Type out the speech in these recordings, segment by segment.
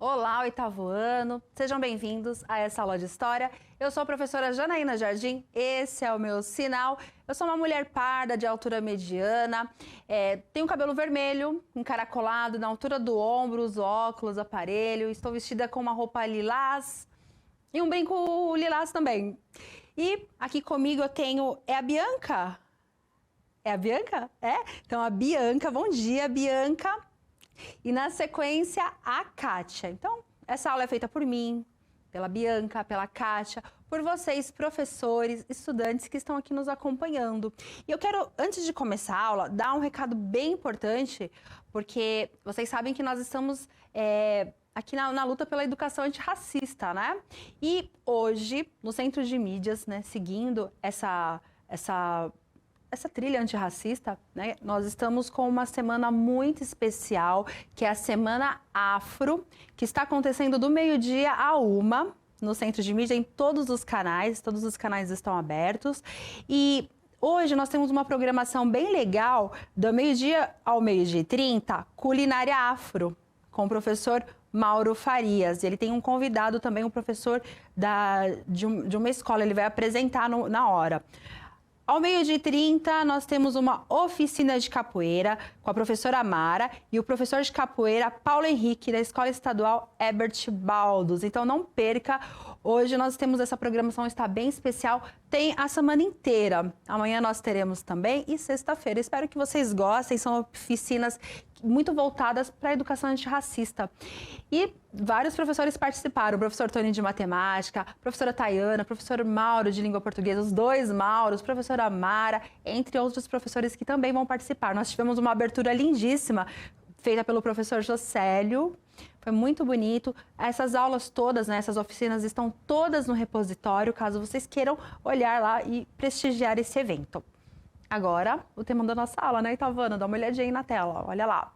Olá, oitavo ano, sejam bem-vindos a essa aula de História. Eu sou a professora Janaína Jardim, esse é o meu sinal. Eu sou uma mulher parda, de altura mediana, tenho cabelo vermelho, encaracolado, na altura do ombro, os óculos, aparelho, estou vestida com uma roupa lilás e um brinco lilás também. E aqui comigo eu tenho, é a Bianca? É a Bianca? É? Então a Bianca, bom dia, Bianca. E na sequência, a Kátia. Então, essa aula é feita por mim, pela Bianca, pela Kátia, por vocês, professores, estudantes que estão aqui nos acompanhando. E eu quero, antes de começar a aula, dar um recado bem importante, porque vocês sabem que nós estamos aqui na luta pela educação antirracista, né? E hoje, no Centro de Mídias, né, seguindo essa trilha antirracista, né, nós estamos com uma semana muito especial, que é a Semana Afro, que está acontecendo do meio-dia à 1h, no Centro de Mídia, em todos os canais estão abertos. E hoje nós temos uma programação bem legal, do meio-dia ao 12h30, Culinária Afro, com o professor Mauro Farias. Ele tem um convidado também, um professor de uma escola, ele vai apresentar na hora. Ao 12h30, nós temos uma oficina de capoeira com a professora Mara e o professor de capoeira Paulo Henrique, da Escola Estadual Herbert Baldos. Então não perca, hoje nós temos essa programação, está bem especial, tem a semana inteira. Amanhã nós teremos também e sexta-feira. Espero que vocês gostem, são oficinas muito voltadas para a educação antirracista. E vários professores participaram, o professor Tony de Matemática, a professora Tayana, o professor Mauro de Língua Portuguesa, os dois Mauros, a professora Mara, entre outros professores que também vão participar. Nós tivemos uma abertura lindíssima, feita pelo professor Jocélio, foi muito bonito. Essas aulas todas, né, essas oficinas estão todas no repositório, caso vocês queiram olhar lá e prestigiar esse evento. Agora, o tema da nossa aula, né, Itavana? Dá uma olhadinha aí na tela, olha lá.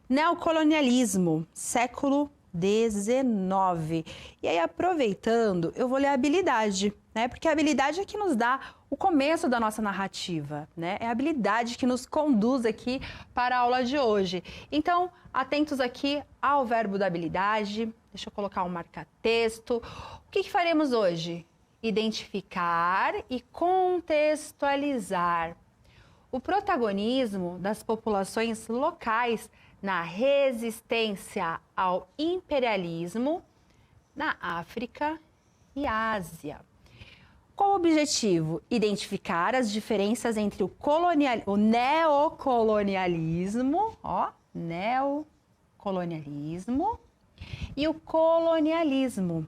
Neocolonialismo, século XIX. E aí, aproveitando, eu vou ler a habilidade, né? Porque a habilidade é que nos dá o começo da nossa narrativa, né? É a habilidade que nos conduz aqui para a aula de hoje. Então, atentos aqui ao verbo da habilidade. Deixa eu colocar um marca-texto. O que faremos hoje? Identificar e contextualizar o protagonismo das populações locais na resistência ao imperialismo na África e Ásia. Qual o objetivo? Identificar as diferenças entre o neocolonialismo e o colonialismo.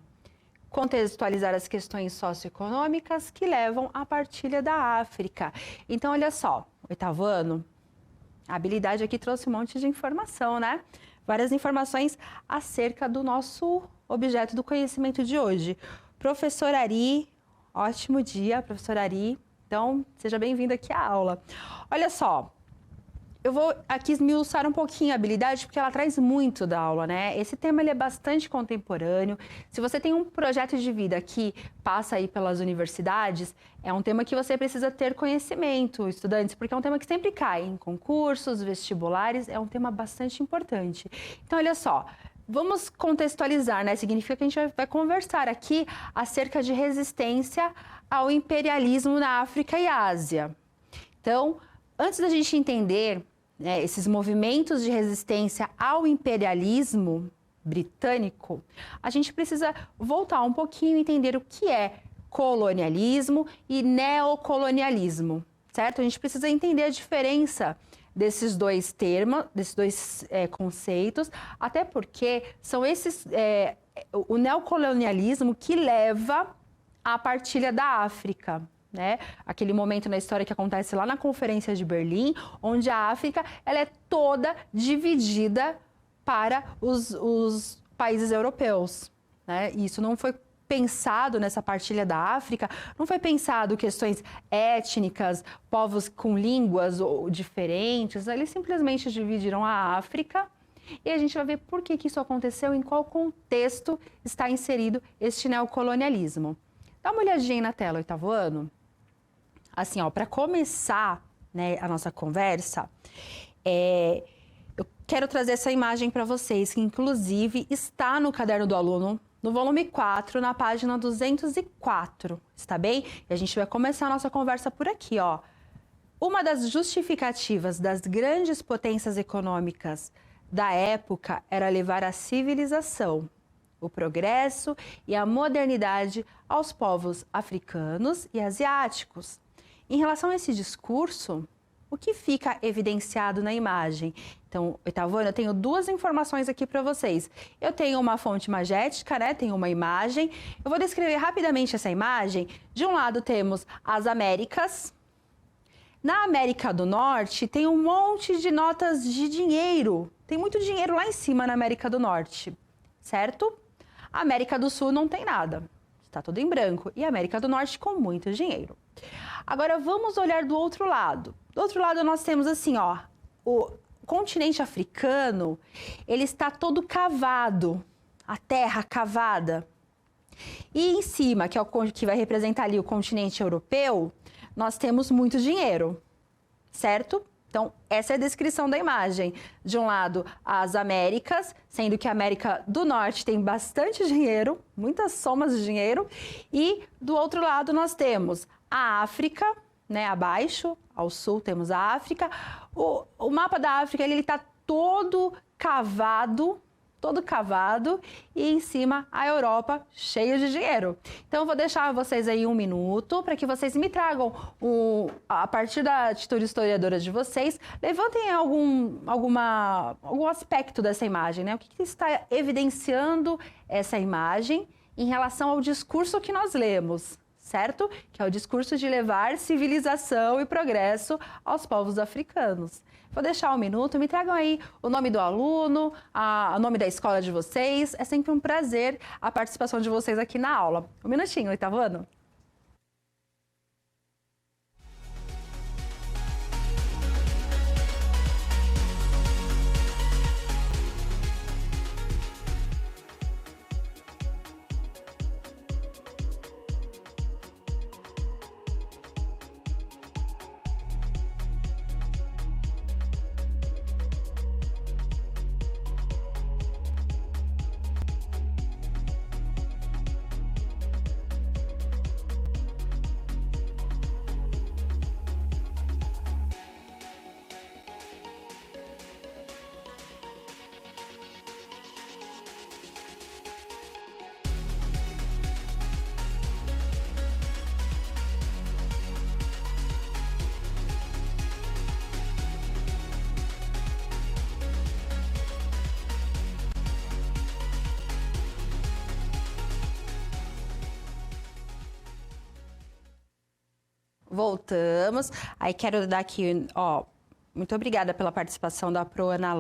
Contextualizar as questões socioeconômicas que levam à partilha da África. Então, olha só, oitavo ano, a habilidade aqui trouxe um monte de informação, né? Várias informações acerca do nosso objeto do conhecimento de hoje. Professor Ari, ótimo dia, professor Ari. Então, seja bem-vindo aqui à aula. Olha só, eu vou aqui esmiuçar um pouquinho a habilidade, porque ela traz muito da aula, né? Esse tema ele é bastante contemporâneo. Se você tem um projeto de vida que passa aí pelas universidades, é um tema que você precisa ter conhecimento, estudantes, porque é um tema que sempre cai em concursos, vestibulares, é um tema bastante importante. Então, olha só, vamos contextualizar, né? Significa que a gente vai conversar aqui acerca de resistência ao imperialismo na África e Ásia. Então, antes da gente entender, né, esses movimentos de resistência ao imperialismo britânico, a gente precisa voltar um pouquinho e entender o que é colonialismo e neocolonialismo, certo? A gente precisa entender a diferença desses dois termos, desses dois conceitos, até porque são o neocolonialismo que leva à partilha da África. Né? Aquele momento na história que acontece lá na Conferência de Berlim, onde a África ela é toda dividida para os países europeus. Né? E isso não foi pensado nessa partilha da África, não foi pensado questões étnicas, povos com línguas diferentes, eles simplesmente dividiram a África e a gente vai ver por que isso aconteceu, em qual contexto está inserido este neocolonialismo. Dá uma olhadinha aí na tela, oitavo ano. Assim, ó, para começar, né, a nossa conversa, eu quero trazer essa imagem para vocês, que inclusive está no caderno do aluno, no volume 4, na página 204, está bem? E a gente vai começar a nossa conversa por aqui, ó. Uma das justificativas das grandes potências econômicas da época era levar a civilização, o progresso e a modernidade aos povos africanos e asiáticos. Em relação a esse discurso, o que fica evidenciado na imagem? Então, oitavo ano, eu tenho duas informações aqui para vocês. Eu tenho uma fonte magética, né? Tenho uma imagem. Eu vou descrever rapidamente essa imagem. De um lado temos as Américas. Na América do Norte tem um monte de notas de dinheiro. Tem muito dinheiro lá em cima na América do Norte, certo? A América do Sul não tem nada. Está tudo em branco. E a América do Norte com muito dinheiro. Agora vamos olhar do outro lado. Do outro lado nós temos assim, ó, o continente africano, ele está todo cavado, a terra cavada. E em cima, que é o que vai representar ali o continente europeu, nós temos muito dinheiro, certo? Então, essa é a descrição da imagem. De um lado, as Américas, sendo que a América do Norte tem bastante dinheiro, muitas somas de dinheiro. E do outro lado, nós temos a África, né, abaixo, ao sul temos a África. O mapa da África, ele está todo cavado, e em cima a Europa cheia de dinheiro. Então eu vou deixar vocês aí um minuto para que vocês me tragam, a partir da atitude historiadora de vocês, levantem algum aspecto dessa imagem, né? O que está evidenciando essa imagem em relação ao discurso que nós lemos, certo? Que é o discurso de levar civilização e progresso aos povos africanos. Vou deixar um minuto, me tragam aí o nome do aluno, o nome da escola de vocês. É sempre um prazer a participação de vocês aqui na aula. Um minutinho, oitavo ano. Voltamos. Aí quero dar aqui, ó, muito obrigada pela participação da Proana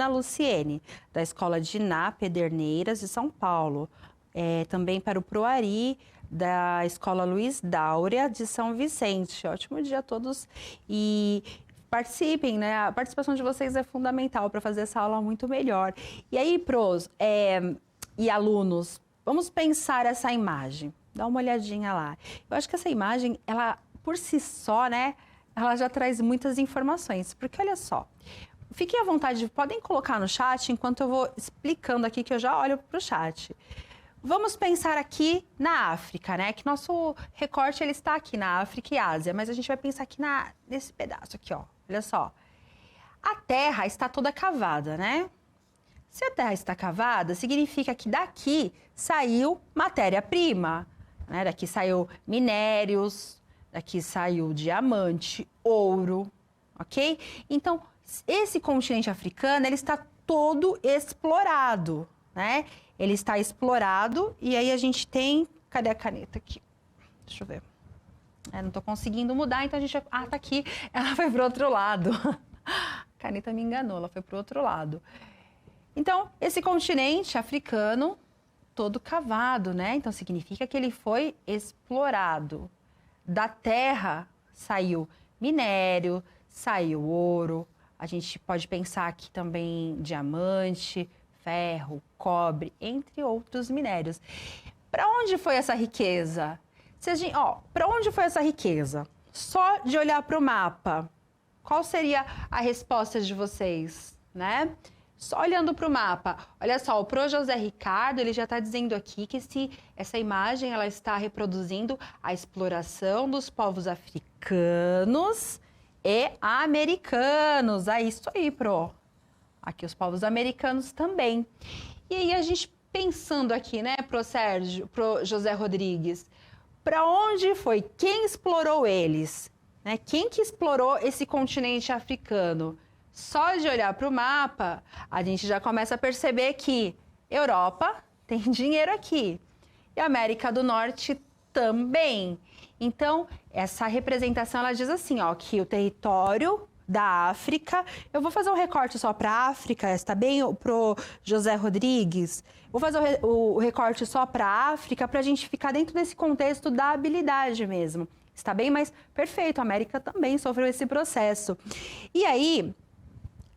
Luciene, da Escola de Iná Pederneiras de São Paulo. Também para o Proari, da Escola Luiz Dáurea de São Vicente. Ótimo dia a todos e participem, né? A participação de vocês é fundamental para fazer essa aula muito melhor. E aí, pros e alunos, vamos pensar essa imagem. Dá uma olhadinha lá. Eu acho que essa imagem, ela por si só, né, ela já traz muitas informações. Porque olha só, fiquem à vontade, podem colocar no chat enquanto eu vou explicando aqui que eu já olho para o chat. Vamos pensar aqui na África, né? Que nosso recorte ele está aqui na África e Ásia, mas a gente vai pensar aqui nesse pedaço aqui, ó. Olha só. A terra está toda cavada, né? Se a terra está cavada, significa que daqui saiu matéria-prima, né? Daqui saiu minérios, daqui saiu diamante, ouro, ok? Então, esse continente africano, ele está todo explorado, né? Ele está explorado e aí a gente tem... Cadê a caneta aqui? Deixa eu ver. Não estou conseguindo mudar, então a gente... Ah, tá aqui. Ela foi para o outro lado. A caneta me enganou, ela foi para o outro lado. Então, esse continente africano, todo cavado, né? Então, significa que ele foi explorado. Da terra saiu minério, saiu ouro. A gente pode pensar aqui também diamante, ferro, cobre, entre outros minérios. Para onde foi essa riqueza? Para onde foi essa riqueza? Só de olhar para o mapa, qual seria a resposta de vocês, né? Só olhando para o mapa, olha só, o Pro José Ricardo, ele já está dizendo aqui que essa imagem ela está reproduzindo a exploração dos povos africanos e americanos. É isso aí, Pro. Aqui os povos americanos também. E aí a gente pensando aqui, né, Pro Sérgio, Pro José Rodrigues, para onde foi? Quem explorou eles? Né? Quem que explorou esse continente africano? Só de olhar para o mapa, a gente já começa a perceber que Europa tem dinheiro aqui e América do Norte também. Então, essa representação, ela diz assim, ó, que o território da África, eu vou fazer um recorte só para a África, está bem, pro José Rodrigues? Vou fazer o recorte só para a África para a gente ficar dentro desse contexto da habilidade mesmo. Está bem? Mas perfeito, a América também sofreu esse processo. E aí,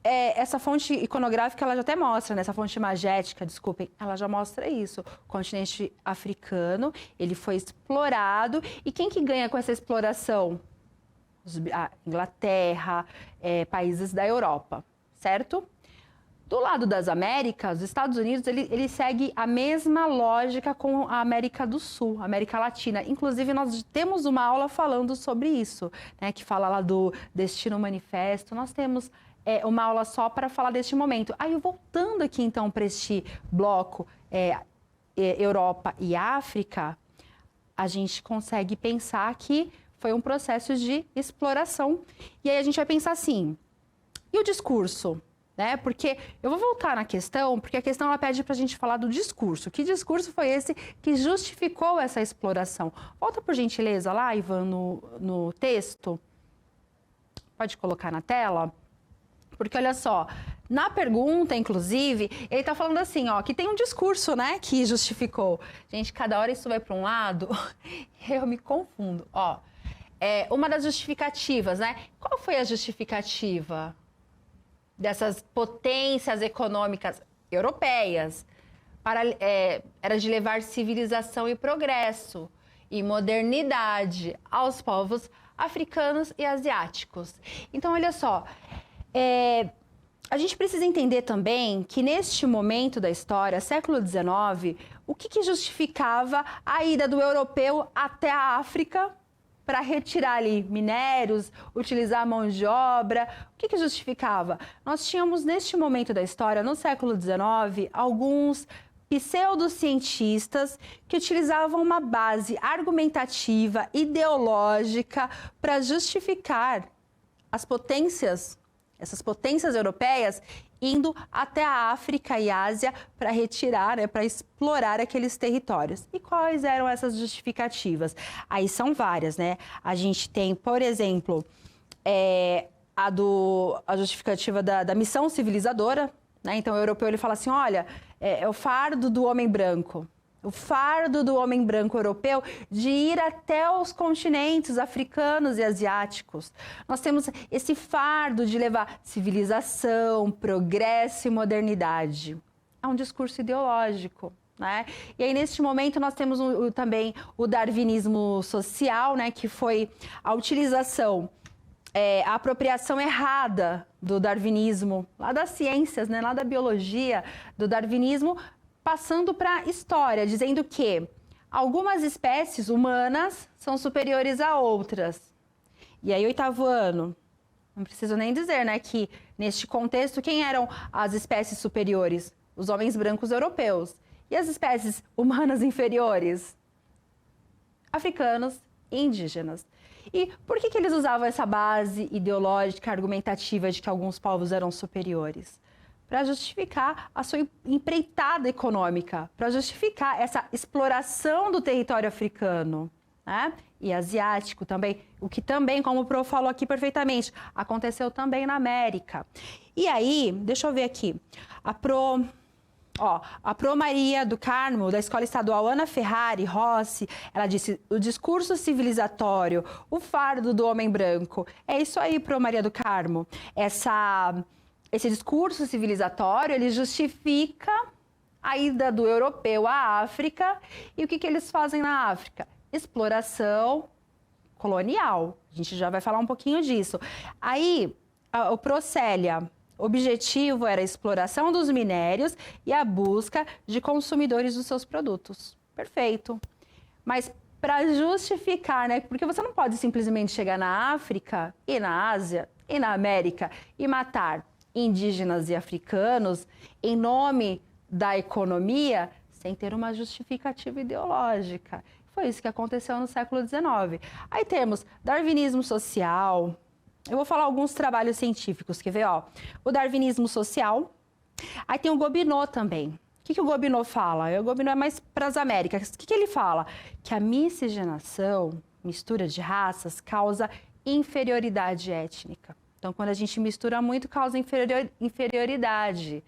essa fonte iconográfica, ela já até mostra, né? Essa fonte magética, desculpem, ela já mostra isso. O continente africano, ele foi explorado. E quem que ganha com essa exploração? A Inglaterra, países da Europa, certo? Do lado das Américas, os Estados Unidos, ele segue a mesma lógica com a América do Sul, a América Latina. Inclusive, nós temos uma aula falando sobre isso, né, que fala lá do Destino Manifesto. Nós temos uma aula só para falar deste momento. Aí, voltando aqui, então, para este bloco Europa e África, a gente consegue pensar que foi um processo de exploração. E aí a gente vai pensar assim, e o discurso? Né? Porque eu vou voltar na questão, porque a questão ela pede para a gente falar do discurso. Que discurso foi esse que justificou essa exploração? Volta, por gentileza, lá, Ivan, no texto. Pode colocar na tela? Porque, olha só, na pergunta, inclusive, ele está falando assim, ó, que tem um discurso, né, que justificou. Gente, cada hora isso vai para um lado, eu me confundo. Ó, uma das justificativas, né? Qual foi a justificativa dessas potências econômicas europeias? Era de levar civilização e progresso e modernidade aos povos africanos e asiáticos. Então, olha só, a gente precisa entender também que neste momento da história, século XIX, o que justificava a ida do europeu até a África para retirar ali minérios, utilizar mão de obra? O que justificava? Nós tínhamos neste momento da história, no século XIX, alguns pseudocientistas que utilizavam uma base argumentativa, ideológica, para justificar as potências, essas potências europeias, indo até a África e Ásia para retirar, né, para explorar aqueles territórios. E quais eram essas justificativas? Aí são várias, né? A gente tem, por exemplo, a justificativa da missão civilizadora, né? Então, o europeu ele fala assim, olha, é o fardo do homem branco. O fardo do homem branco europeu de ir até os continentes africanos e asiáticos. Nós temos esse fardo de levar civilização, progresso e modernidade. É um discurso ideológico, né? E aí, neste momento, nós temos também o darwinismo social, né? Que foi a utilização, a apropriação errada do darwinismo, lá das ciências, né? Lá da biologia, do darwinismo, passando para a história, dizendo que algumas espécies humanas são superiores a outras. E aí, 8º ano, não preciso nem dizer, né, que neste contexto, quem eram as espécies superiores? Os homens brancos europeus. E as espécies humanas inferiores? Africanos e indígenas. E por que eles usavam essa base ideológica, argumentativa de que alguns povos eram superiores? Para justificar a sua empreitada econômica, para justificar essa exploração do território africano, né? E asiático também, o que também, como o Pro falou aqui perfeitamente, aconteceu também na América. E aí, deixa eu ver aqui, a Pro Maria do Carmo, da Escola Estadual Ana Ferrari Rossi, ela disse, o discurso civilizatório, o fardo do homem branco. É isso aí, Pro Maria do Carmo. Esse discurso civilizatório, ele justifica a ida do europeu à África. E o que eles fazem na África? Exploração colonial. A gente já vai falar um pouquinho disso. Aí, o Procélia. O objetivo era a exploração dos minérios e a busca de consumidores dos seus produtos. Perfeito. Mas para justificar, né? Porque você não pode simplesmente chegar na África e na Ásia e na América e matar indígenas e africanos em nome da economia sem ter uma justificativa ideológica. Foi isso que aconteceu no século XIX. Aí temos darwinismo social. Eu vou falar alguns trabalhos científicos, quer ver? Ó, o darwinismo social. Aí tem o Gobineau também. O que o Gobineau fala? O Gobineau é mais para as Américas. O que ele fala? Que a miscigenação, mistura de raças, causa inferioridade étnica. Então, quando a gente mistura muito, causa inferioridade.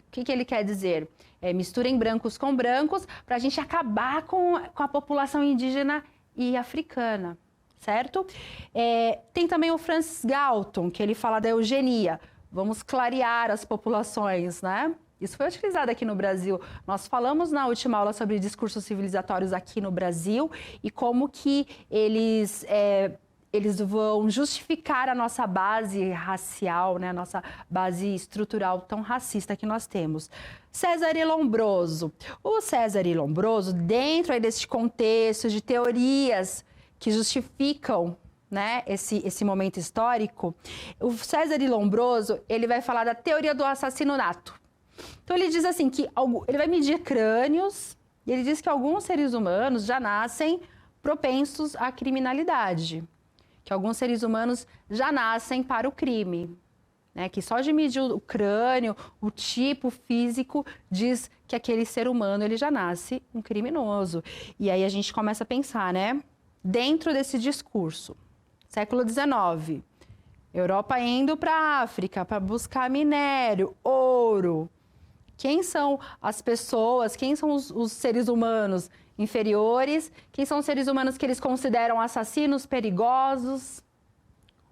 O que ele quer dizer? Misturem brancos com brancos para a gente acabar com a população indígena e africana. Certo? Tem também o Francis Galton, que ele fala da eugenia. Vamos clarear as populações, né? Isso foi utilizado aqui no Brasil. Nós falamos na última aula sobre discursos civilizatórios aqui no Brasil e como que eles vão justificar a nossa base racial, né? A nossa base estrutural tão racista que nós temos. César e Lombroso. O César e Lombroso, dentro aí deste contexto de teorias que justificam, né, esse momento histórico, o César e Lombroso, ele vai falar da teoria do assassino nato. Então ele diz assim que ele vai medir crânios e ele diz que alguns seres humanos já nascem propensos à criminalidade, que alguns seres humanos já nascem para o crime, né, que só de medir o crânio, o tipo físico, diz que aquele ser humano ele já nasce um criminoso. E aí a gente começa a pensar, né? Dentro desse discurso, século XIX, Europa indo para a África para buscar minério, ouro. Quem são as pessoas, quem são os seres humanos inferiores? Quem são os seres humanos que eles consideram assassinos perigosos?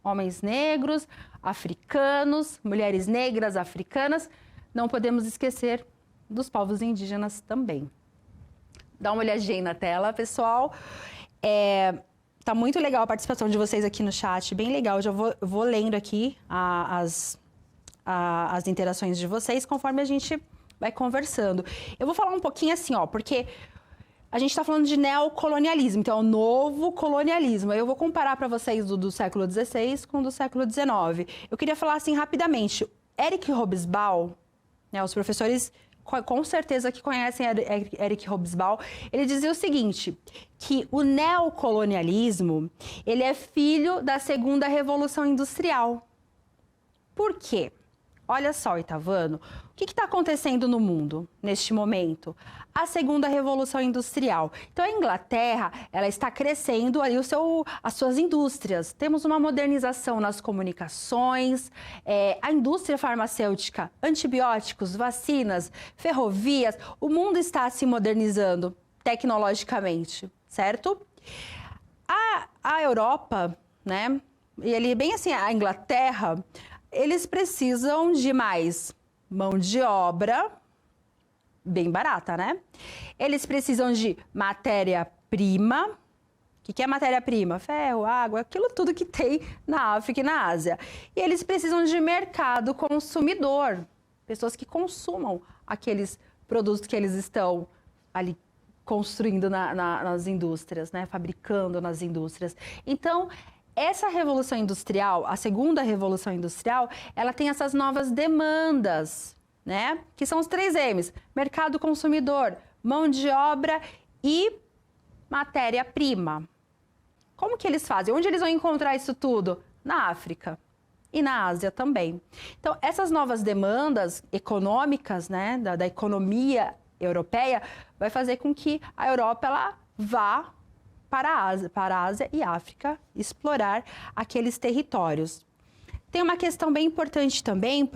Homens negros, africanos, mulheres negras, africanas. Não podemos esquecer dos povos indígenas também. Dá uma olhadinha na tela, pessoal. Tá muito legal a participação de vocês aqui no chat, bem legal. Já vou lendo aqui as interações de vocês conforme a gente vai conversando. Eu vou falar um pouquinho assim, ó, porque a gente está falando de neocolonialismo, então é o novo colonialismo. Eu vou comparar para vocês do século XVI com o do século XIX. Eu queria falar assim rapidamente. Eric Hobsbawm, né, os professores com certeza que conhecem Eric Hobsbawm, ele dizia o seguinte, que o neocolonialismo, ele é filho da segunda revolução industrial. Por quê? Olha só, Oitavano, o que está acontecendo no mundo neste momento? A segunda revolução industrial. Então, a Inglaterra, ela está crescendo ali as suas indústrias. Temos uma modernização nas comunicações, a indústria farmacêutica, antibióticos, vacinas, ferrovias. O mundo está se modernizando tecnologicamente, certo? A Europa, né? E ali, bem assim, a Inglaterra, eles precisam de mais mão de obra bem barata, né? Eles precisam de matéria-prima. O que é matéria-prima? Ferro, água, aquilo tudo que tem na África e na Ásia. E eles precisam de mercado consumidor, pessoas que consumam aqueles produtos que eles estão ali construindo nas indústrias, né? Fabricando nas indústrias. Então, essa revolução industrial, a segunda revolução industrial, ela tem essas novas demandas, né? Que são os 3 M's: mercado consumidor, mão de obra e matéria-prima. Como que eles fazem? Onde eles vão encontrar isso tudo? Na África e na Ásia também. Então, essas novas demandas econômicas, né, da economia europeia, vai fazer com que a Europa ela vá para a Ásia e África explorar aqueles territórios. Tem uma questão bem importante também,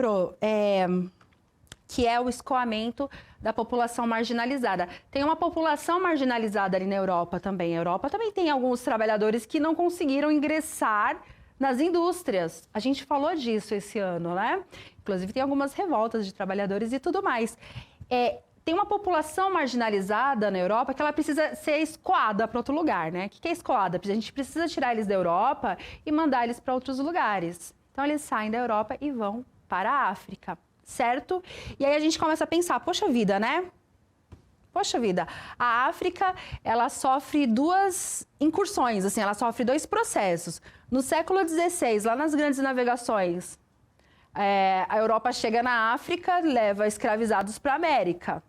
que é o escoamento da população marginalizada. Tem uma população marginalizada ali na Europa também. A Europa também tem alguns trabalhadores que não conseguiram ingressar nas indústrias. A gente falou disso esse ano, né? Inclusive tem algumas revoltas de trabalhadores e tudo mais. Tem uma população marginalizada na Europa que ela precisa ser escoada para outro lugar, né? O que é escoada? A gente precisa tirar eles da Europa e mandar eles para outros lugares. Então, eles saem da Europa e vão para a África, certo? E aí a gente começa a pensar, poxa vida, né? Poxa vida, a África, ela sofre duas incursões, assim, ela sofre dois processos. No século XVI, lá nas grandes navegações, a Europa chega na África, leva escravizados para a América.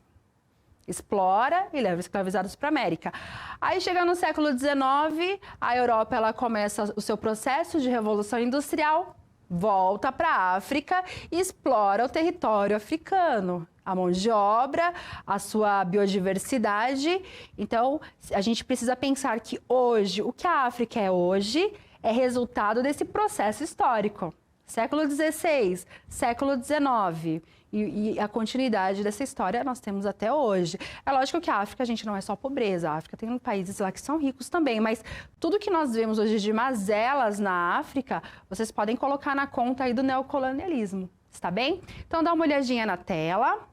Explora e leva escravizados para a América. Aí chega no século XIX, a Europa ela começa o seu processo de revolução industrial, volta para a África e explora o território africano. A mão de obra, a sua biodiversidade. Então, a gente precisa pensar que hoje, o que a África é hoje, é resultado desse processo histórico. Século XVI, século XIX. E a continuidade dessa história nós temos até hoje. É lógico que a África, gente, não é só pobreza. A África tem países lá que são ricos também, mas tudo que nós vemos hoje de mazelas na África, vocês podem colocar na conta aí do neocolonialismo, está bem? Então, dá uma olhadinha na tela.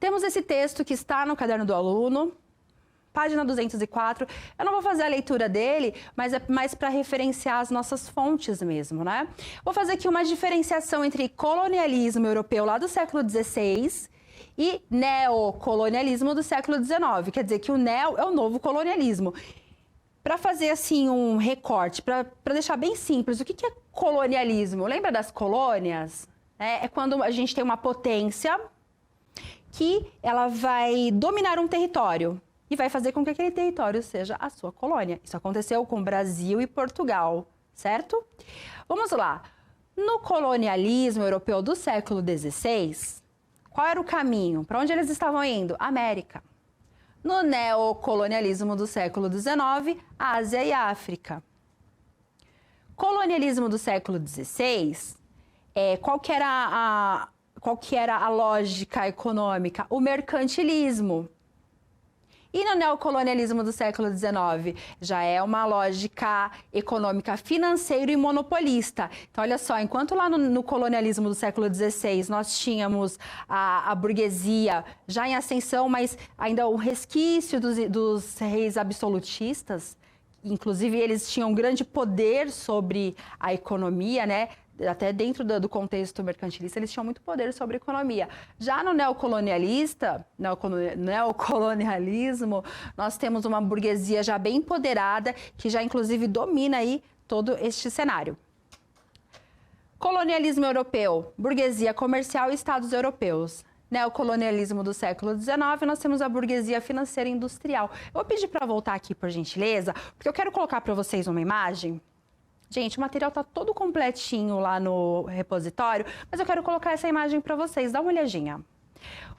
Temos esse texto que está no caderno do aluno, página 204. Eu não vou fazer a leitura dele, mas é mais para referenciar as nossas fontes mesmo, né? Vou fazer aqui uma diferenciação entre colonialismo europeu lá do século XVI e neocolonialismo do século XIX. Quer dizer que o neo é o novo colonialismo. Para fazer assim um recorte, para deixar bem simples, o que é colonialismo? Lembra das colônias? É quando a gente tem uma potência que ela vai dominar um território e vai fazer com que aquele território seja a sua colônia. Isso aconteceu com Brasil e Portugal, certo? Vamos lá. No colonialismo europeu do século XVI, qual era o caminho? Para onde eles estavam indo? América. No neocolonialismo do século XIX, Ásia e África. Colonialismo do século XVI, qual que era a lógica econômica? O mercantilismo. E no neocolonialismo do século XIX? Já é uma lógica econômica financeira e monopolista. Então, olha só, enquanto lá no colonialismo do século XVI nós tínhamos a burguesia já em ascensão, mas ainda o resquício dos reis absolutistas, inclusive eles tinham grande poder sobre a economia, né? Até dentro do contexto mercantilista, eles tinham muito poder sobre a economia. Já no neocolonialismo, nós temos uma burguesia já bem empoderada, que já inclusive domina aí todo este cenário. Colonialismo europeu, burguesia comercial e estados europeus. Neocolonialismo do século XIX, nós temos a burguesia financeira e industrial. Eu vou pedir para voltar aqui, por gentileza, porque eu quero colocar para vocês uma imagem. Gente, o material está todo completinho lá no repositório, mas eu quero colocar essa imagem para vocês. Dá uma olhadinha. O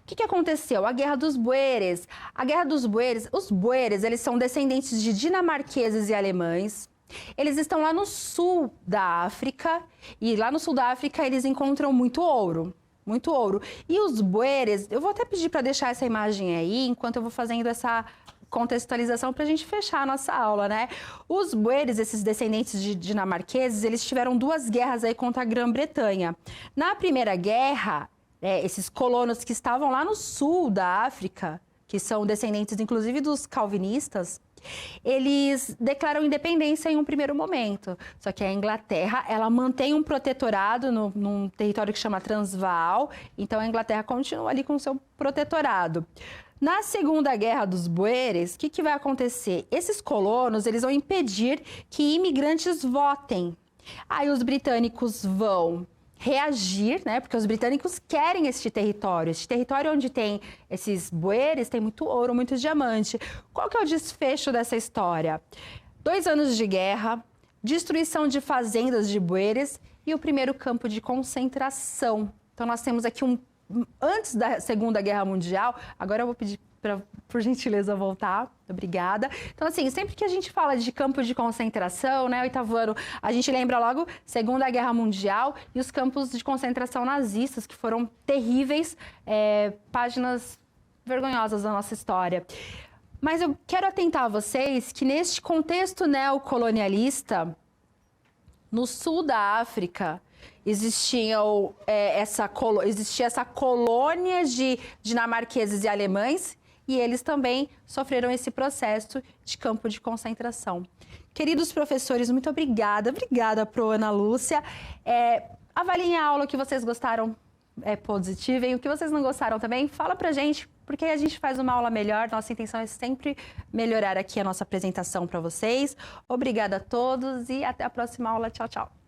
que aconteceu? A Guerra dos Boeres. A Guerra dos Boeres, os Boeres, eles são descendentes de dinamarqueses e alemães. Eles estão lá no sul da África, e lá no sul da África eles encontram muito ouro. Muito ouro. E os Boeres, eu vou até pedir para deixar essa imagem aí, enquanto eu vou fazendo essa contextualização para a gente fechar a nossa aula, né? Os Boeres, esses descendentes de dinamarqueses, eles tiveram duas guerras aí contra a Grã-Bretanha. Na primeira guerra, esses colonos que estavam lá no sul da África, que são descendentes inclusive dos calvinistas, eles declaram independência em um primeiro momento. Só que a Inglaterra, ela mantém um protetorado num território que chama Transvaal, então a Inglaterra continua ali com o seu protetorado. Na Segunda Guerra dos Boeres, o que vai acontecer? Esses colonos, eles vão impedir que imigrantes votem. Aí os britânicos vão reagir, né? Porque os britânicos querem este território onde tem esses boeres, tem muito ouro, muito diamante. Qual que é o desfecho dessa história? 2 anos de guerra, destruição de fazendas de boeres e o primeiro campo de concentração. Então nós temos aqui antes da Segunda Guerra Mundial, agora eu vou pedir por gentileza, voltar. Obrigada. Então, assim, sempre que a gente fala de campo de concentração, né, oitavo ano, a gente lembra logo Segunda Guerra Mundial e os campos de concentração nazistas, que foram terríveis, páginas vergonhosas da nossa história. Mas eu quero atentar a vocês que neste contexto neocolonialista, no sul da África, existia essa colônia de dinamarqueses e alemães e eles também sofreram esse processo de campo de concentração. Queridos professores, muito obrigada. Obrigada, Pro Ana Lúcia. Avaliem a aula que vocês gostaram positiva e o que vocês não gostaram também, fala pra gente, porque a gente faz uma aula melhor. Nossa intenção é sempre melhorar aqui a nossa apresentação para vocês. Obrigada a todos e até a próxima aula. Tchau, tchau.